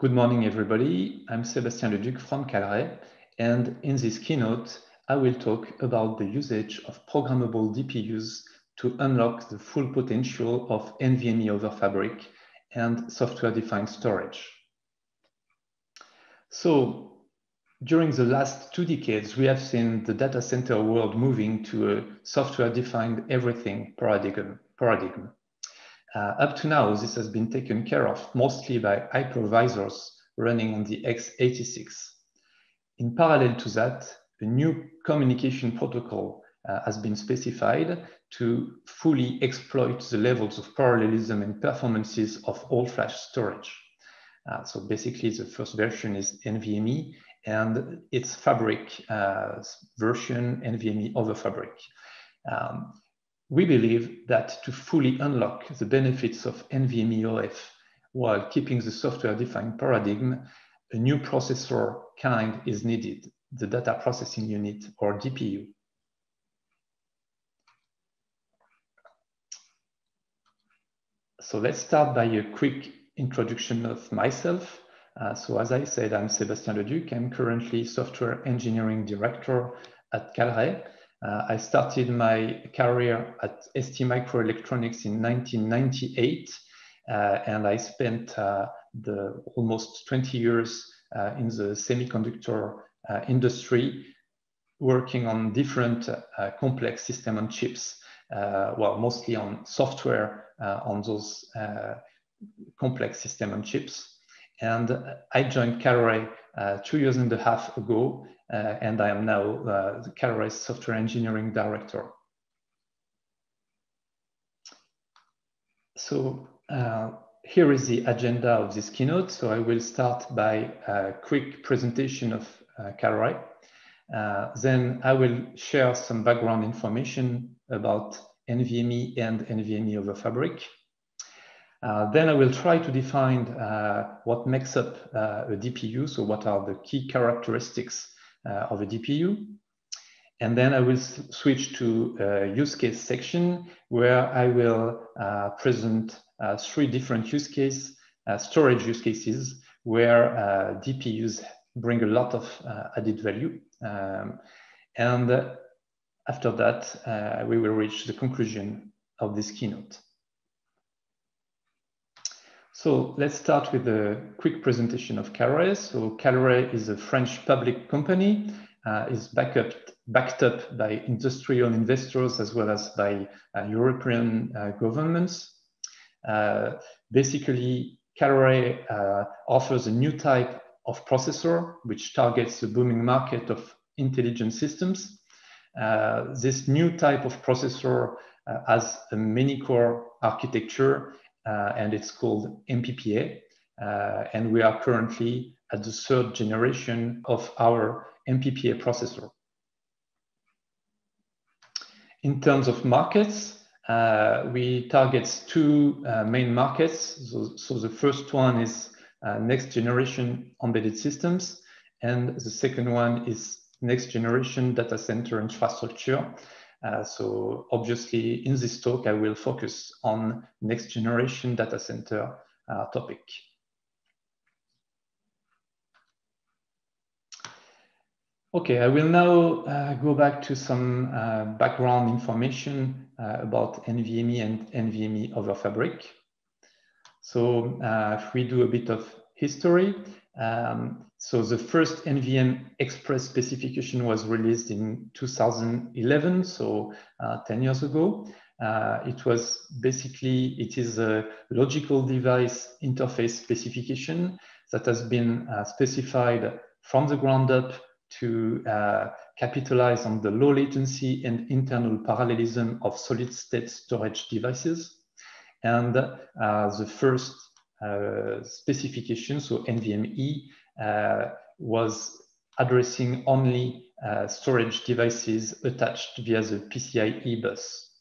Good morning, everybody. I'm Sébastien Leduc from Calray, and in this keynote, I will talk about the usage of programmable DPUs to unlock the full potential of NVMe over Fabric and software-defined storage. So, during the last 2 decades, we have seen the data center world moving to a software-defined everything paradigm. Up to now, this has been taken care of mostly by hypervisors running on the x86. In parallel to that, a new communication protocol has been specified to fully exploit the levels of parallelism and performances of all-flash storage. So basically, the first version is NVMe, and its Fabric version, NVMe over Fabric. We believe that to fully unlock the benefits of NVMe OF while keeping the software-defined paradigm, a new processor kind is needed, the data processing unit or DPU. So let's start by a quick introduction of myself. So as I said, I'm Sébastien Leduc. I'm currently Software Engineering Director at Calray. I started my career at STMicroelectronics in 1998, and I spent the almost 20 years in the semiconductor industry, working on different complex system on chips, well, mostly on software on those complex system on chips. And I joined Calray 2.5 years ago, and I am now the Calray Software Engineering Director. So here is the agenda of this keynote. So I will start by a quick presentation of Calray. Then I will share some background information about NVMe and NVMe over Fabric. Then I will try to define what makes up a DPU, so what are the key characteristics of a DPU. And then I will switch to a use case section where I will present 3 different use case, storage use cases where DPUs bring a lot of added value. And after that, we will reach the conclusion of this keynote. So let's start with a quick presentation of Calray. So Calray is a French public company, is backed up by industrial investors as well as by European governments. Basically, Calray offers a new type of processor which targets the booming market of intelligent systems. This new type of processor has a many-core architecture, and it's called MPPA. And we are currently at the 3rd generation of our MPPA processor. In terms of markets, we target 2 main markets. So the first one is next generation embedded systems, and the second one is next generation data center infrastructure. So obviously in this talk, I will focus on next generation data center topic. Okay, I will now go back to some background information about NVMe and NVMe over Fabric. So if we do a bit of history, so the first NVM Express specification was released in 2011, so 10 years ago. It is a logical device interface specification that has been specified from the ground up to capitalize on the low latency and internal parallelism of solid-state storage devices. And the first specification, so NVMe, was addressing only storage devices attached via the PCIe bus.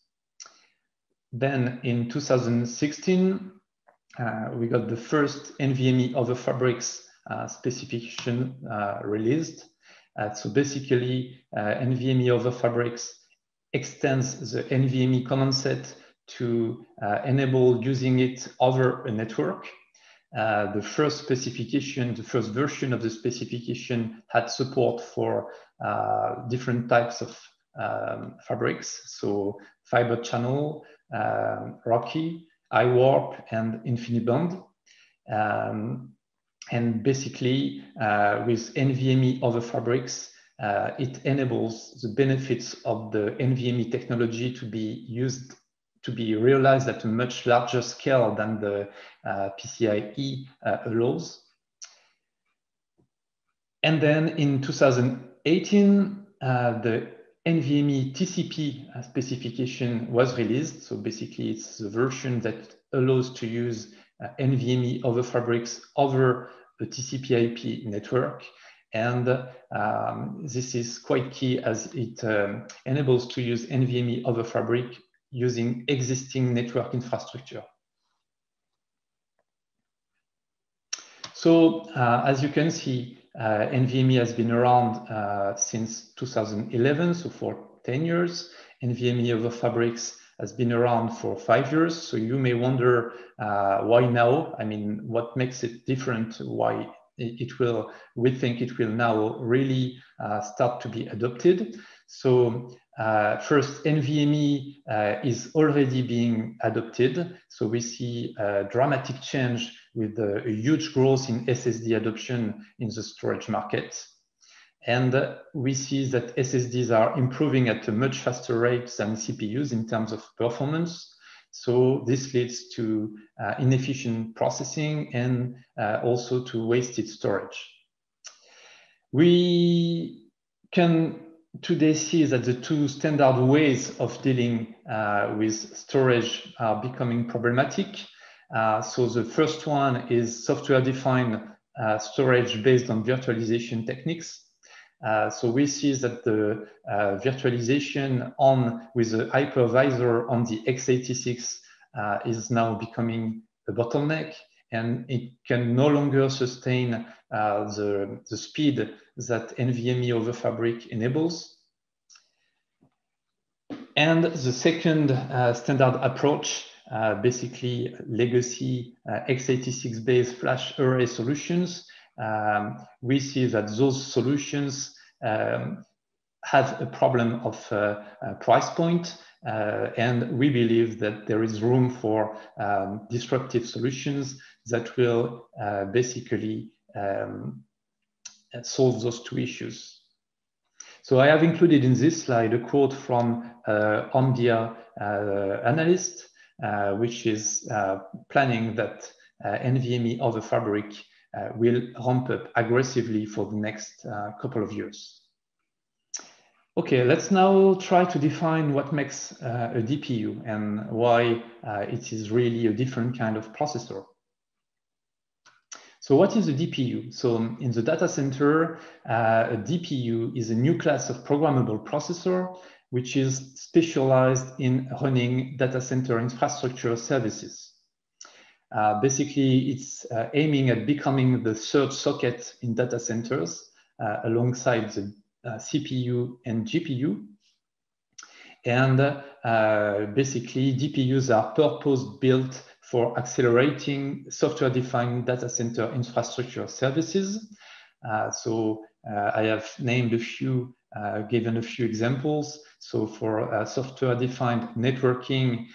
Then in 2016, we got the first NVMe over Fabrics specification released. So basically, NVMe over Fabrics extends the NVMe command set to enable using it over a network. the first specification, the first version of the specification had support for different types of fabrics, so fiber channel, Rocky, iWarp, and InfiniBand. And basically, with NVMe over fabrics, it enables the benefits of the NVMe technology to be used, to be realized at a much larger scale than the PCIe allows. And then in 2018, the NVMe TCP specification was released. So basically, it's the version that allows to use NVMe over fabrics over the TCP/IP network. And this is quite key, as it enables to use NVMe over fabric using existing network infrastructure. So as you can see, NVMe has been around since 2011, so for 10 years. NVMe over fabrics has been around for 5 years. So you may wonder why now? I mean, what makes it different? Why we think it will now really start to be adopted. So first, NVMe is already being adopted. So we see a dramatic change with a huge growth in SSD adoption in the storage market. And we see that SSDs are improving at a much faster rate than CPUs in terms of performance. So this leads to inefficient processing and also to wasted storage. We can today see that the two standard ways of dealing with storage are becoming problematic. So the first one is software-defined storage based on virtualization techniques. So we see that the virtualization with the hypervisor on the x86 is now becoming a bottleneck, and it can no longer sustain the speed that NVMe over fabric enables. And the second standard approach, basically legacy x86-based flash array solutions, we see that those solutions have a problem of price point, and we believe that there is room for disruptive solutions that will basically solve those two issues. So I have included in this slide a quote from Omdia analyst, which is planning that NVMe over fabric will ramp up aggressively for the next couple of years. Okay, let's now try to define what makes a DPU and why it is really a different kind of processor. So what is a DPU? So in the data center, a DPU is a new class of programmable processor, which is specialized in running data center infrastructure services. Basically, it's aiming at becoming the third socket in data centers alongside the CPU and GPU. And basically, DPUs are purpose-built for accelerating software-defined data center infrastructure services. So I have named a few, given a few examples. So for software-defined networking,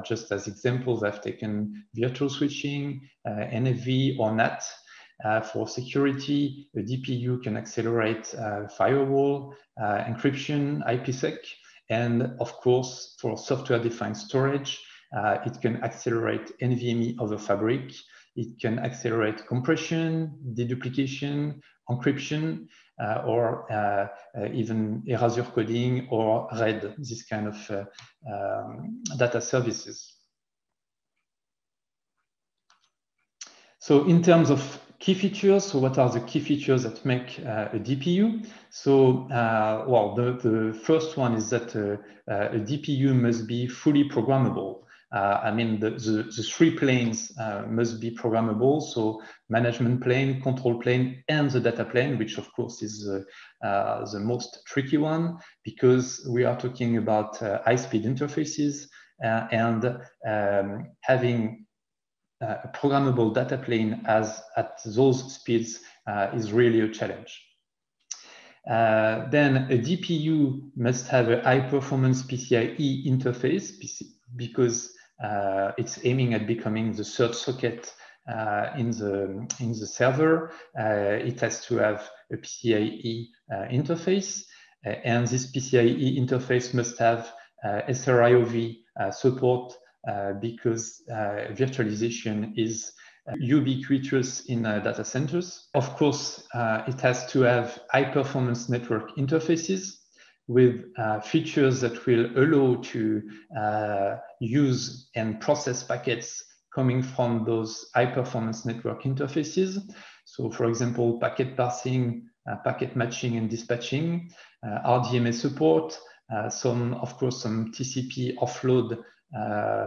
just as examples, I've taken virtual switching, NFV or NAT. For security, a DPU can accelerate firewall, encryption, IPsec, and of course, for software-defined storage, it can accelerate NVMe over fabric. It can accelerate compression, deduplication, encryption, or even erasure coding or RAID, this kind of data services. So in terms of key features, so what are the key features that make a DPU? So, well, the first one is that a DPU must be fully programmable. I mean, the three planes must be programmable. So management plane, control plane, and the data plane, which of course is the most tricky one, because we are talking about high-speed interfaces and having a programmable data plane at those speeds is really a challenge. Then a DPU must have a high-performance PCIe interface because it's aiming at becoming the third socket in the server. It has to have a PCIe interface, and this PCIe interface must have SRIOV support because virtualization is ubiquitous in data centers. Of course, it has to have high-performance network interfaces with features that will allow to use and process packets coming from those high-performance network interfaces. So, for example, packet parsing, packet matching and dispatching, RDMA support, some TCP offload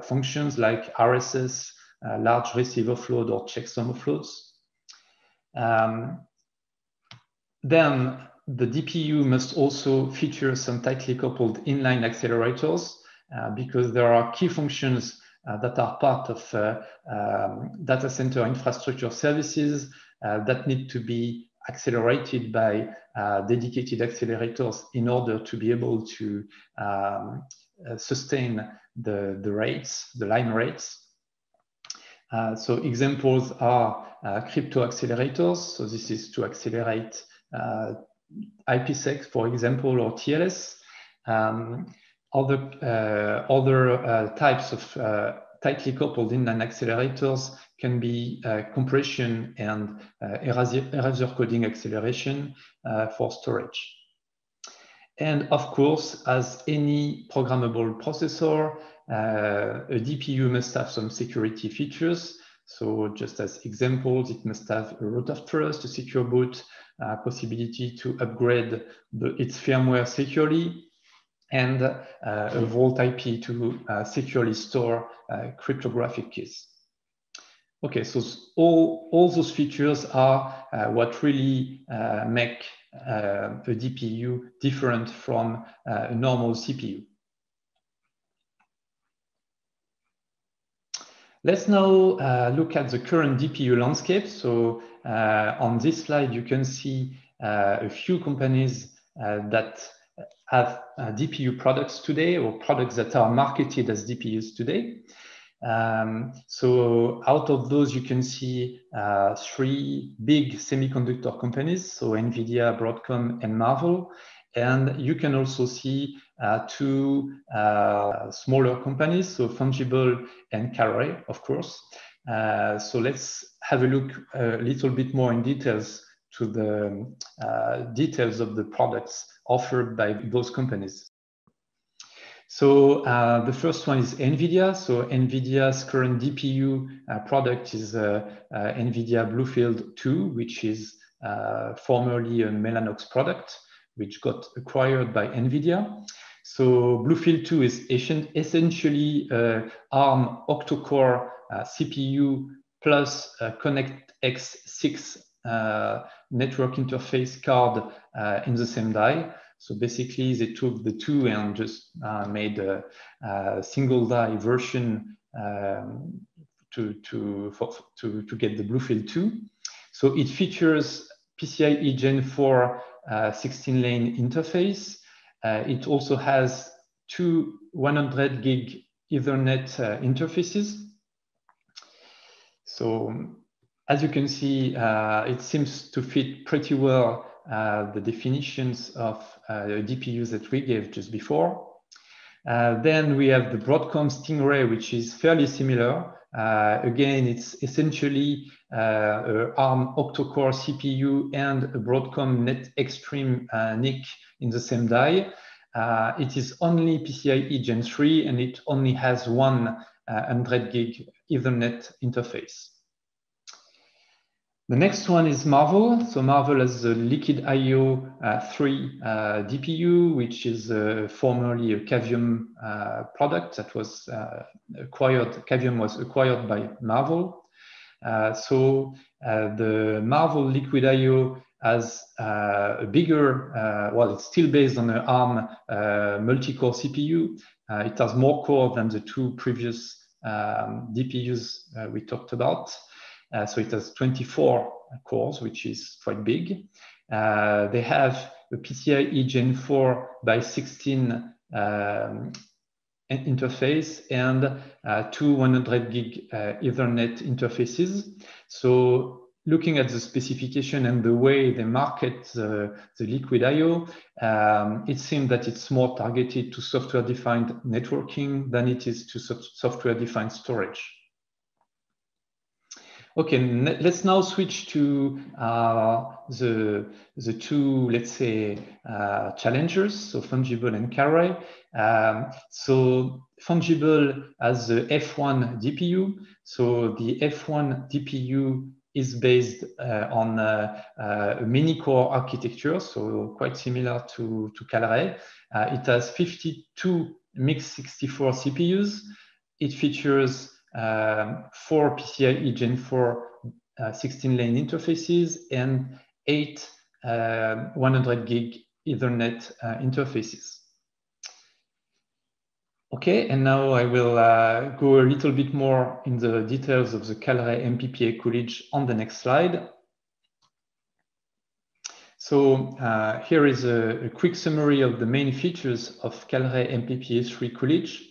functions like RSS, large receive offload or checksum offloads. Then the DPU must also feature some tightly coupled inline accelerators because there are key functions that are part of data center infrastructure services that need to be accelerated by dedicated accelerators in order to be able to sustain the line rates. So examples are crypto accelerators. So this is to accelerate IPsec, for example, or TLS. Other types of tightly coupled inline accelerators can be compression and erasure coding acceleration for storage. And of course, as any programmable processor, a DPU must have some security features. So just as examples, it must have a root of trust, a secure boot, possibility to upgrade its firmware securely, and a Vault IP to securely store cryptographic keys. Okay, so all those features are what really make a DPU different from a normal CPU. Let's now look at the current DPU landscape. So on this slide, you can see a few companies that have DPU products today, or products that are marketed as DPUs today. So out of those, you can see 3 big semiconductor companies, so NVIDIA, Broadcom, and Marvell. And you can also see 2 smaller companies, so Fungible and Kalray, of course. So let's have a look a little bit more in details to the details of the products offered by those companies. So the first one is NVIDIA. So NVIDIA's current DPU product is NVIDIA BlueField-2, which is formerly a Mellanox product, which got acquired by NVIDIA. So BlueField-2 is essentially ARM octa-core CPU plus ConnectX-6 network interface card in the same die. So basically, they took the two and just made a single die version to get the BlueField-2. So it features PCIe Gen 4 16-lane interface. It also has 2 100 gig Ethernet interfaces. So as you can see, it seems to fit pretty well the definitions of DPUs that we gave just before. Then we have the Broadcom Stingray, which is fairly similar. Again, it's essentially ARM octa-core CPU and a Broadcom NetExtreme NIC in the same die. It is only PCIe Gen 3, and it only has 1 100 gig Ethernet interface. The next one is Marvell. So Marvell has the LiquidIO 3 DPU, which is formerly a Cavium product that was acquired. Cavium was acquired by Marvell. So the Marvell LiquidIO has a bigger, well, it's still based on an ARM multi-core CPU. It has more core than the 2 previous DPUs we talked about. So it has 24 cores, which is quite big. They have a PCIe Gen 4 by 16 interface and 2 100 gig Ethernet interfaces. So looking at the specification and the way they market the Liquid I/O, it seems that it's more targeted to software-defined networking than it is to software-defined storage. Okay, let's now switch to the two, let's say, challengers, so Fungible and Kalray. So Fungible has the F1 DPU. So the F1 DPU is based on a many-core architecture, so quite similar to Kalray. It has 52 Mix64 CPUs. It features 4 PCIe Gen 4 16-lane interfaces and 8 100 gig Ethernet interfaces. Okay, and now I will go a little bit more in the details of the Kalray MPPA Coolidge on the next slide. So here is a quick summary of the main features of Kalray MPPA3 Coolidge.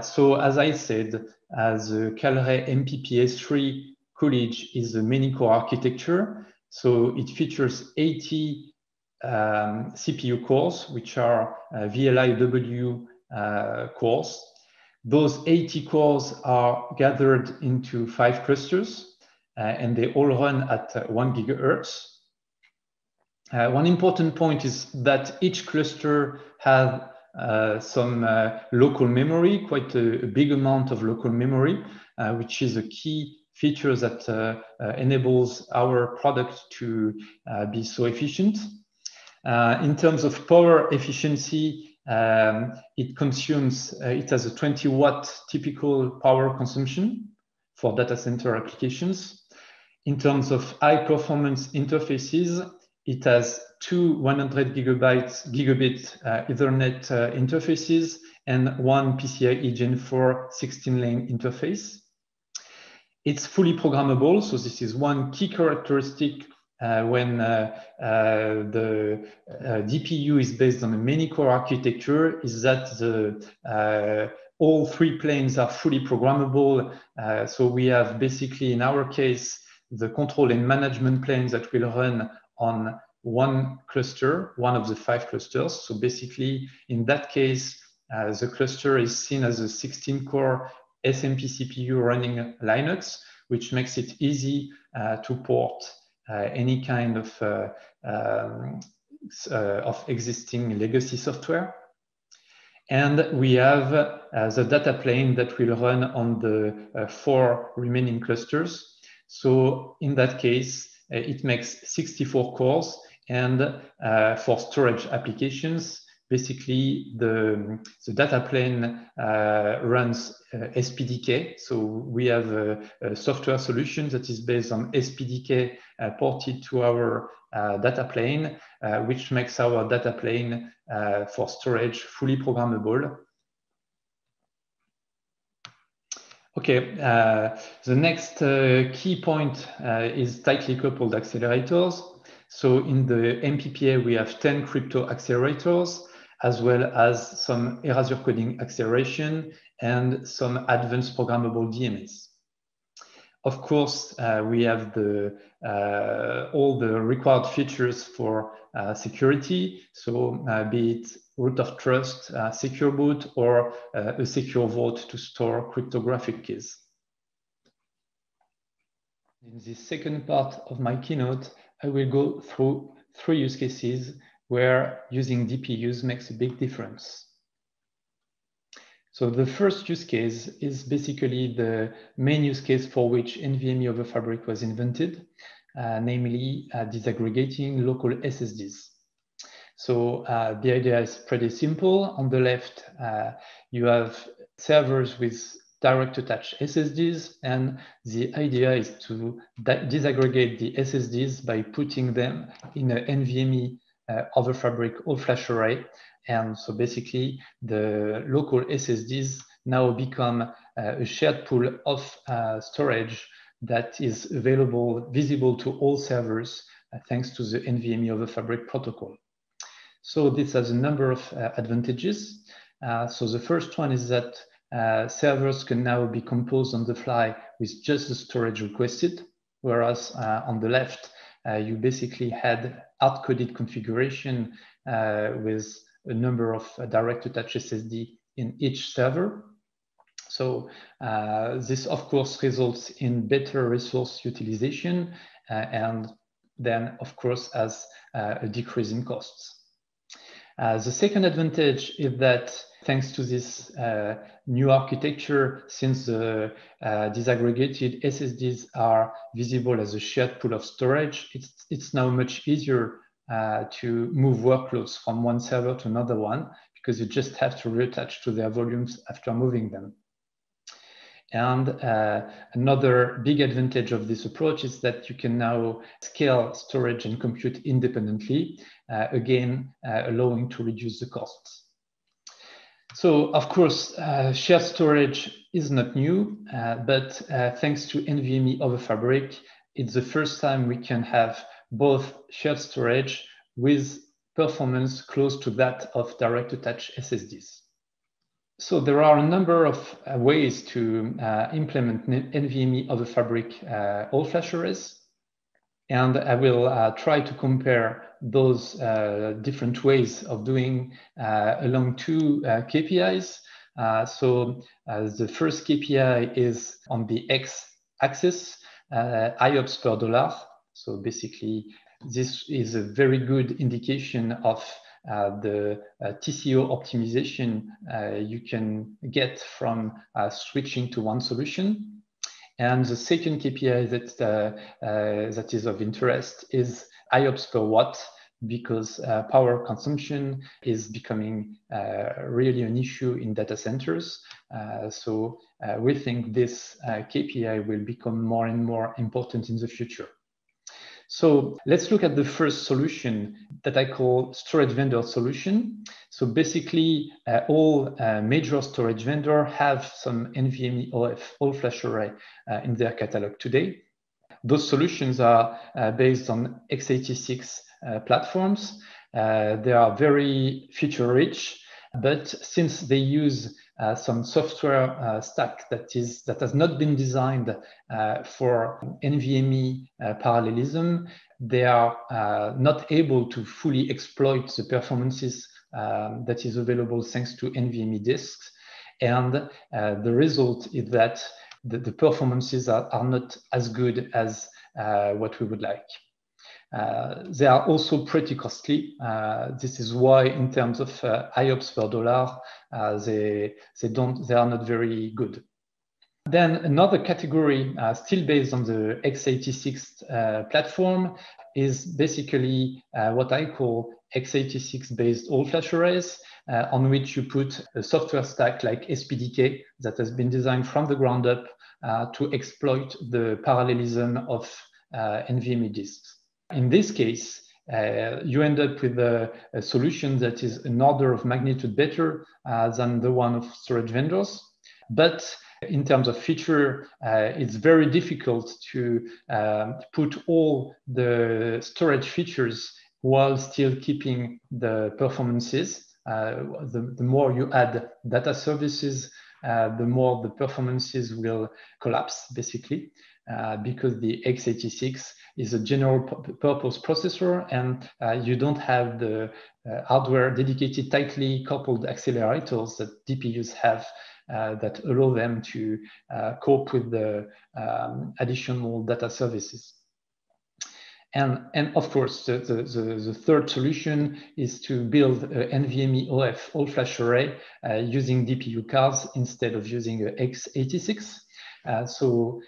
So as I said, the Kalray MPPA3 Coolidge is a many-core architecture. So it features 80 CPU cores, which are VLIW cores. Those 80 cores are gathered into 5 clusters, and they all run at 1 gigahertz. One important point is that each cluster has some local memory, quite a big amount of local memory, which is a key feature that enables our product to be so efficient. In terms of power efficiency, it has a 20-watt typical power consumption for data center applications. In terms of high performance interfaces, it has 2 100 gigabit Ethernet interfaces and 1 PCIe Gen 4 16-lane interface. It's fully programmable, so this is one key characteristic when the DPU is based on a many-core architecture, is that all 3 planes are fully programmable. So we have basically, in our case, the control and management planes that will run on one cluster, one of the 5 clusters. So basically, in that case, the cluster is seen as a 16-core SMP CPU running Linux, which makes it easy to port any kind of existing legacy software. And we have the data plane that will run on the 4 remaining clusters. So in that case, it makes 64 cores, and for storage applications, basically the data plane runs SPDK. So we have a software solution that is based on SPDK ported to our data plane, which makes our data plane for storage fully programmable. Okay, the next key point is tightly coupled accelerators. So in the MPPA, we have 10 crypto accelerators, as well as some erasure coding acceleration and some advanced programmable DMAs. Of course, we have all the required features for security. So be it root of trust, secure boot, or a secure vault to store cryptographic keys. In the second part of my keynote, I will go through 3 use cases where using DPUs makes a big difference. So the first use case is basically the main use case for which NVMe over Fabric was invented, namely disaggregating local SSDs. So the idea is pretty simple. On the left, you have servers with direct attach SSDs, and the idea is to disaggregate the SSDs by putting them in an NVMe over Fabric all-flash array. And so basically, the local SSDs now become a shared pool of storage that is visible to all servers thanks to the NVMe over Fabric protocol. So this has a number of advantages. So the first one is that servers can now be composed on the fly with just the storage requested, whereas on the left, you basically had hard-coded configuration with a number of direct-attach SSD in each server. So this, of course, results in better resource utilization and then, of course, has a decrease in costs. The second advantage is that thanks to this new architecture, since the disaggregated SSDs are visible as a shared pool of storage, it's now much easier to move workloads from one server to another one, because you just have to reattach to their volumes after moving them. And another big advantage of this approach is that you can now scale storage and compute independently, again, allowing to reduce the costs. So, of course, shared storage is not new, but thanks to NVMe over Fabric, it's the first time we can have both shared storage with performance close to that of direct-attach SSDs. So there are a number of ways to implement NVMe over Fabric all-flash arrays. And I will try to compare those different ways of doing along two KPIs. So the first KPI is on the x-axis, IOPS per dollar. So basically, this is a very good indication of the TCO optimization you can get from switching to one solution. And the second KPI that is of interest is IOPS per watt, because power consumption is becoming really an issue in data centers. So we think this KPI will become more and more important in the future. So let's look at the first solution that I call storage vendor solution. So basically, all major storage vendors have some NVMe OF all-flash array in their catalog today. Those solutions are based on x86 platforms. They are very feature-rich, but since they use some software stack that has not been designed for NVMe parallelism, they are not able to fully exploit the performances that is available thanks to NVMe disks. And the result is that the performances are not as good as what we would like. They are also pretty costly. This is why, in terms of IOPS per dollar, they are not very good. Then another category, still based on the x86 platform, is basically what I call x86-based all-flash arrays, on which you put a software stack like SPDK that has been designed from the ground up to exploit the parallelism of NVMe disks. In this case, you end up with a solution that is an order of magnitude better than the one of storage vendors. But in terms of feature, it's very difficult to put all the storage features while still keeping the performances. The more you add data services, the more the performances will collapse, basically, because the x86 is a general purpose processor, and you don't have the hardware dedicated tightly coupled accelerators that DPUs have that allow them to cope with the additional data services. And of course, the third solution is to build an NVMe OF all-flash array using DPU cards instead of using an x86. So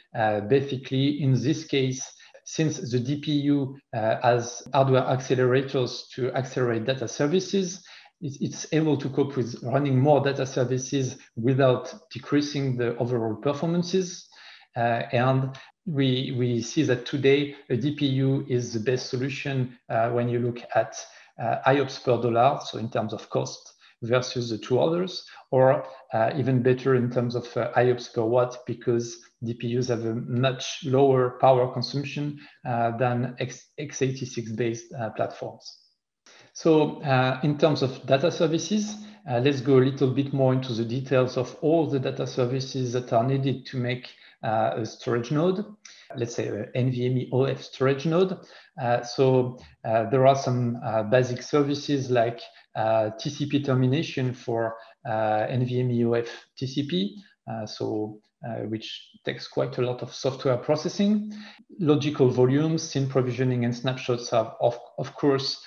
basically, in this case, since the DPU has hardware accelerators to accelerate data services, it's able to cope with running more data services without decreasing the overall performances. And we see that today a DPU is the best solution when you look at IOPS per dollar, so in terms of cost, versus the two others, or even better in terms of IOPS per watt, because DPUs have a much lower power consumption than x86 based platforms. So in terms of data services, let's go a little bit more into the details of all the data services that are needed to make a storage node, let's say an NVMe OF storage node. There are some basic services like TCP termination for NVMe OF TCP, which takes quite a lot of software processing. Logical volumes, scene provisioning, and snapshots are, of course,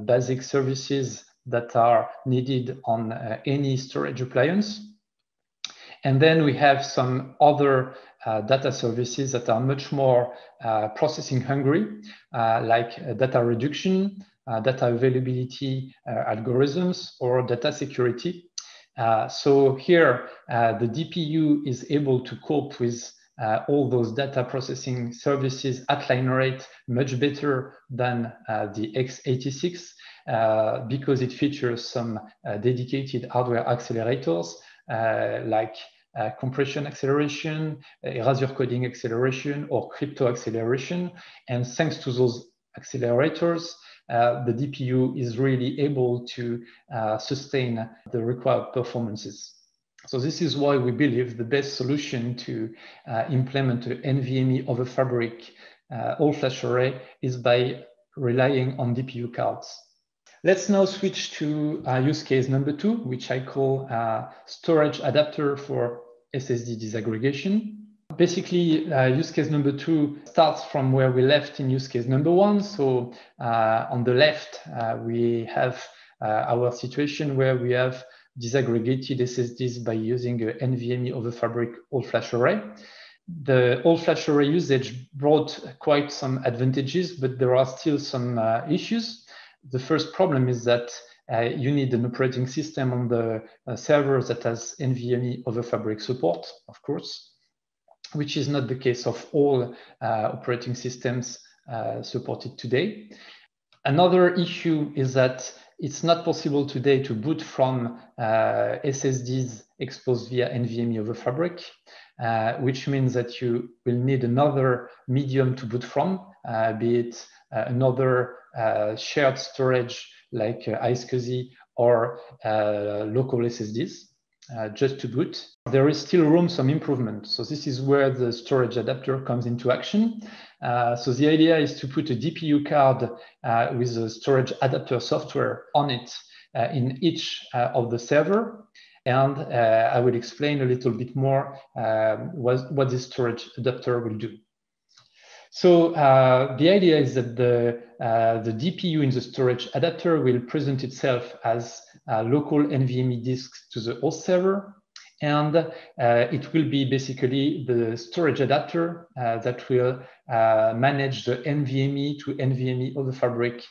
basic services that are needed on any storage appliance. And then we have some other data services that are much more processing hungry, like data reduction, data availability algorithms, or data security. So here, the DPU is able to cope with all those data processing services at line rate much better than the x86 because it features some dedicated hardware accelerators like compression acceleration, erasure coding acceleration, or crypto acceleration. And thanks to those accelerators, the DPU is really able to sustain the required performances. So this is why we believe the best solution to implement an NVMe over Fabric all-flash array is by relying on DPU cards. Let's now switch to use case number 2, which I call storage adapter for SSD disaggregation. Basically, use case number 2 starts from where we left in use case number 1. So on the left, we have our situation where we have disaggregated SSDs by using a NVMe over Fabric all-flash array. The all-flash array usage brought quite some advantages, but there are still some issues. The first problem is that you need an operating system on the server that has NVMe over Fabric support, of course, which is not the case of all operating systems supported today. Another issue is that it's not possible today to boot from SSDs exposed via NVMe over Fabric, which means that you will need another medium to boot from, be it another shared storage like iSCSI or local SSDs. Just to boot. There is still room some improvement. So this is where the storage adapter comes into action. So the idea is to put a DPU card with a storage adapter software on it in each of the server. And I will explain a little bit more what this storage adapter will do. So the idea is that the DPU in the storage adapter will present itself as local NVMe disks to the host server, and it will be basically the storage adapter that will manage the NVMe to NVMe over Fabric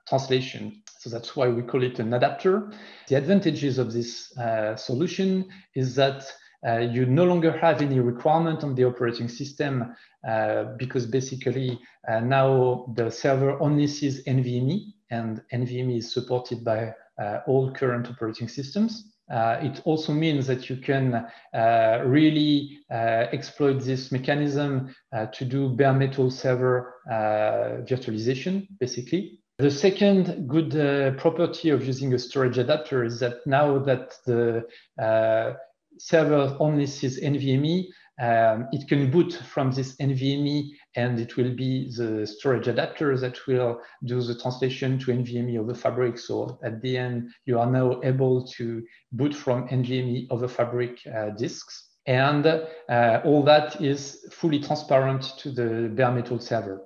translation. So that's why we call it an adapter. The advantages of this solution is that you no longer have any requirement on the operating system because basically now the server only sees NVMe, and NVMe is supported by all current operating systems. It also means that you can really exploit this mechanism to do bare metal server virtualization, basically. The second good property of using a storage adapter is that now that the server only sees NVMe, it can boot from this NVMe, and it will be the storage adapter that will do the translation to NVMe over Fabric. So at the end, you are now able to boot from NVMe over Fabric disks. And all that is fully transparent to the bare metal server.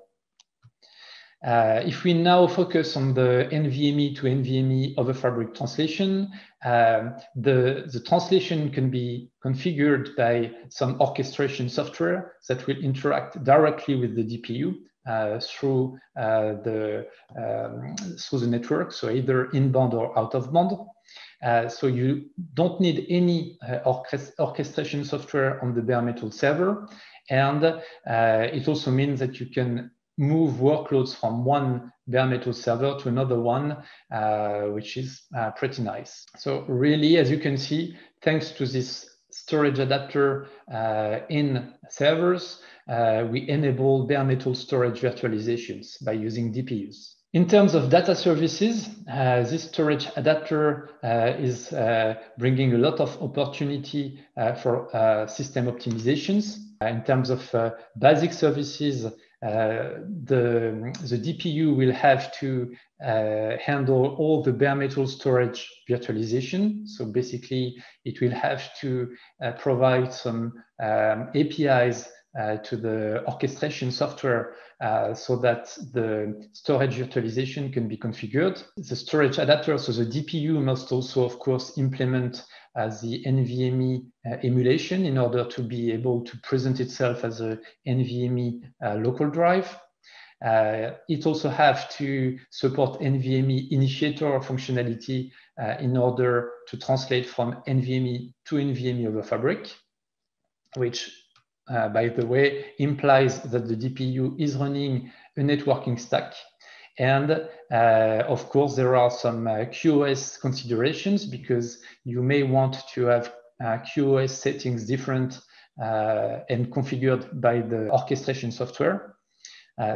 If we now focus on the NVMe to NVMe over Fabric translation, the translation can be configured by some orchestration software that will interact directly with the DPU through the network, so either inbound or out of band. So you don't need any orchestration software on the bare metal server, and it also means that you can move workloads from one bare metal server to another one, which is pretty nice. So really, as you can see, thanks to this storage adapter in servers, we enable bare metal storage virtualizations by using DPUs. In terms of data services, this storage adapter is bringing a lot of opportunity for system optimizations. In terms of basic services, the DPU will have to handle all the bare metal storage virtualization. So basically, it will have to provide some APIs to the orchestration software so that the storage virtualization can be configured. The storage adapter, so the DPU must also, of course, implement the NVMe emulation in order to be able to present itself as a NVMe local drive. It also has to support NVMe initiator functionality in order to translate from NVMe to NVMe over Fabric, which by the way, implies that the DPU is running a networking stack. And of course, there are some QoS considerations because you may want to have QoS settings different and configured by the orchestration software.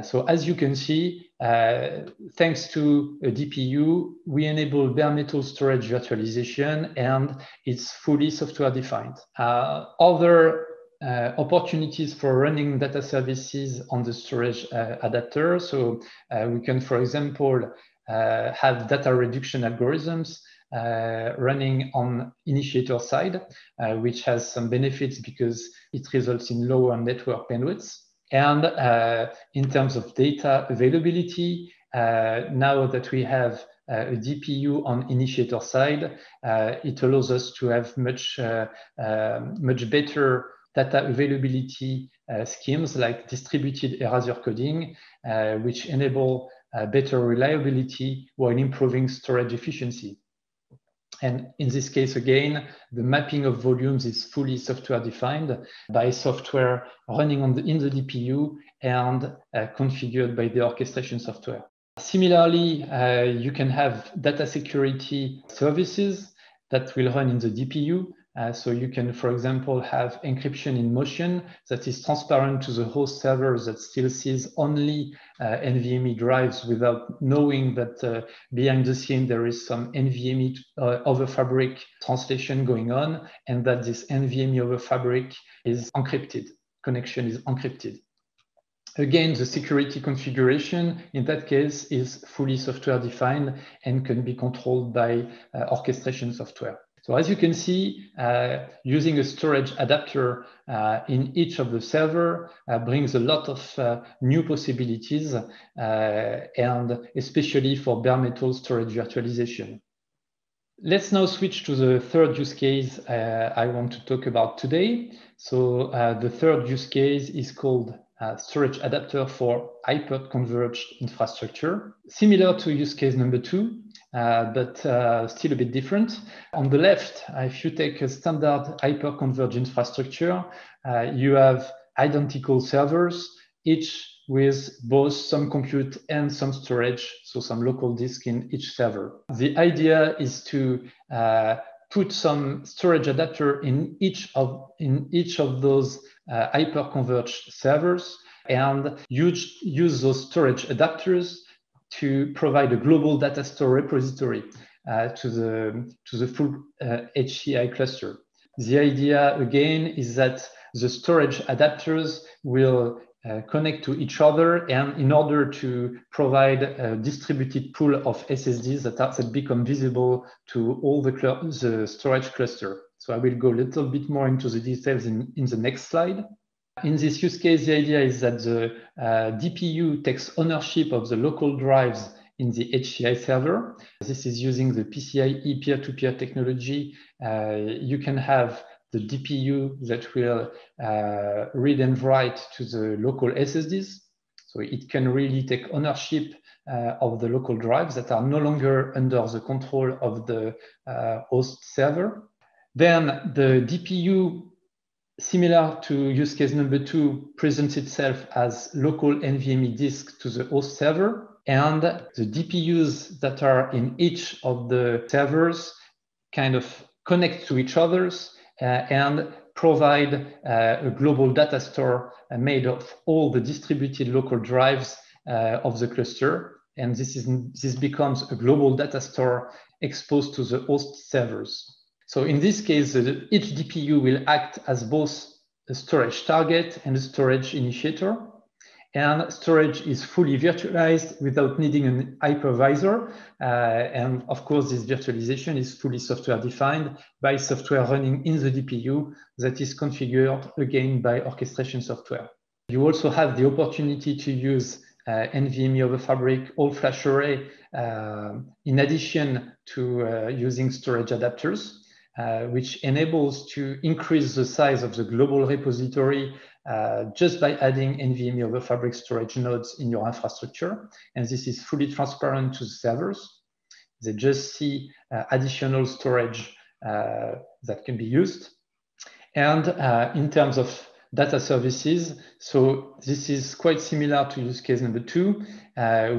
So as you can see, thanks to a DPU, we enable bare metal storage virtualization and it's fully software defined. Other opportunities for running data services on the storage adapter. So we can, for example, have data reduction algorithms running on initiator side, which has some benefits because it results in lower network bandwidths. And in terms of data availability, now that we have a DPU on initiator side, it allows us to have much better data availability schemes like distributed erasure coding, which enable better reliability while improving storage efficiency. And in this case, again, the mapping of volumes is fully software defined by software running in the DPU and configured by the orchestration software. Similarly, you can have data security services that will run in the DPU. So you can, for example, have encryption in motion that is transparent to the host server that still sees only NVMe drives without knowing that behind the scene there is some NVMe over Fabric translation going on and that this NVMe over Fabric is encrypted, connection is encrypted. Again, the security configuration in that case is fully software defined and can be controlled by orchestration software. So as you can see, using a storage adapter in each of the server brings a lot of new possibilities, and especially for bare metal storage virtualization. Let's now switch to the third use case I want to talk about today. So the third use case is called storage adapter for hyper-converged infrastructure. Similar to use case number 2, but still a bit different. On the left, if you take a standard hyper-converged infrastructure, you have identical servers, each with both some compute and some storage, so some local disk in each server. The idea is to put some storage adapter in each of those hyper-converged servers and use those storage adapters to provide a global data store repository to the full HCI cluster. The idea, again, is that the storage adapters will connect to each other, and in order to provide a distributed pool of SSDs that become visible to all the storage cluster. So I will go a little bit more into the details in the next slide. In this use case, the idea is that the DPU takes ownership of the local drives in the HCI server. This is using the PCIe peer-to-peer technology. You can have the DPU that will read and write to the local SSDs. So it can really take ownership of the local drives that are no longer under the control of the host server. Then the DPU Similar to use case number 2, presents itself as local NVMe disk to the host server, and the DPUs that are in each of the servers kind of connect to each other and provide a global data store made of all the distributed local drives of the cluster. And this becomes a global data store exposed to the host servers. So in this case, each DPU will act as both a storage target and a storage initiator. And storage is fully virtualized without needing an hypervisor. And of course, this virtualization is fully software defined by software running in the DPU that is configured again by orchestration software. You also have the opportunity to use NVMe over Fabric all-flash array in addition to using storage adapters, which enables to increase the size of the global repository just by adding NVMe over Fabric storage nodes in your infrastructure. And this is fully transparent to the servers. They just see additional storage that can be used. And in terms of data services, so this is quite similar to use case number 2.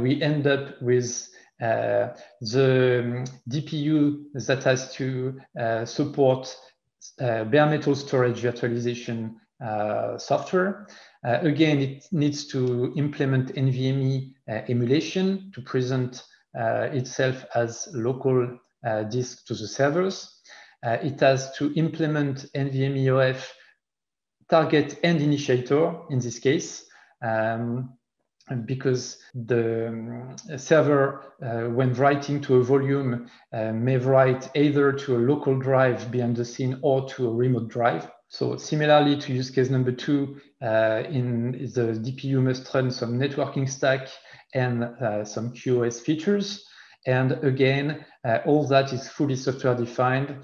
We end up with the DPU that has to support bare metal storage virtualization software. Again, it needs to implement NVMe emulation to present itself as local disk to the servers. It has to implement NVMe OF target and initiator in this case, because the server, when writing to a volume, may write either to a local drive behind the scene or to a remote drive. So similarly to use case number 2, in the DPU must run some networking stack and some QoS features. And again, all that is fully software defined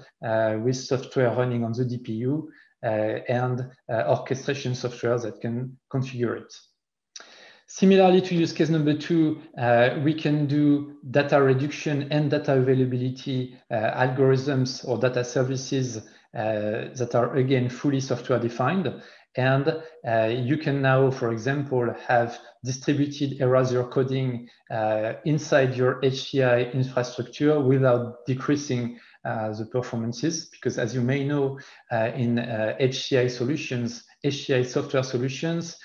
with software running on the DPU and orchestration software that can configure it. Similarly to use case number 2, we can do data reduction and data availability algorithms or data services that are again fully software defined. And you can now, for example, have distributed erasure coding inside your HCI infrastructure without decreasing the performances, because as you may know, in HCI solutions, HCI software solutions,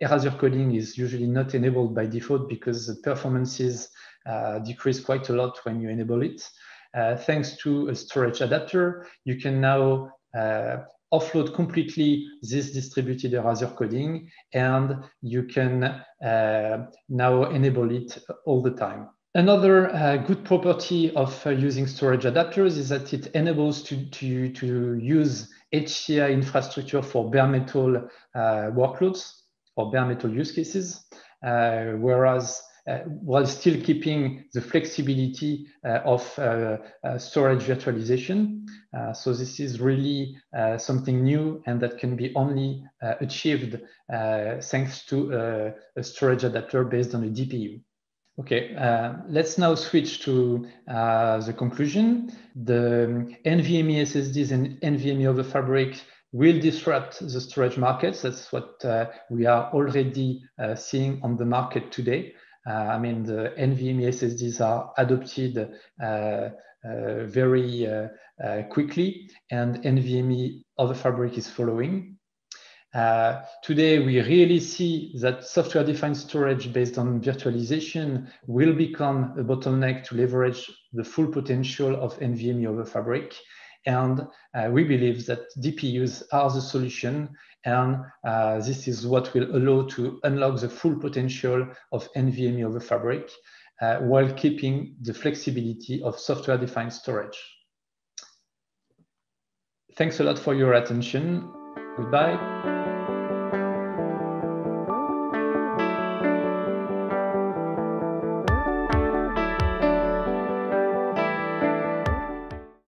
erasure coding is usually not enabled by default because the performances decrease quite a lot when you enable it. Thanks to a storage adapter, you can now offload completely this distributed erasure coding, and you can now enable it all the time. Another good property of using storage adapters is that it enables to use HCI infrastructure for bare metal workloads or bare metal use cases, whereas while still keeping the flexibility of storage virtualization. So this is really something new, and that can be only achieved thanks to a storage adapter based on a DPU. Okay, let's now switch to the conclusion. The NVMe SSDs and NVMe over Fabric will disrupt the storage markets. That's what we are already seeing on the market today. I mean, the NVMe SSDs are adopted very quickly, and NVMe over Fabric is following. Today, we really see that software-defined storage based on virtualization will become a bottleneck to leverage the full potential of NVMe over Fabric. And we believe that DPUs are the solution, and this is what will allow to unlock the full potential of NVMe over Fabric while keeping the flexibility of software-defined storage. Thanks a lot for your attention. Goodbye.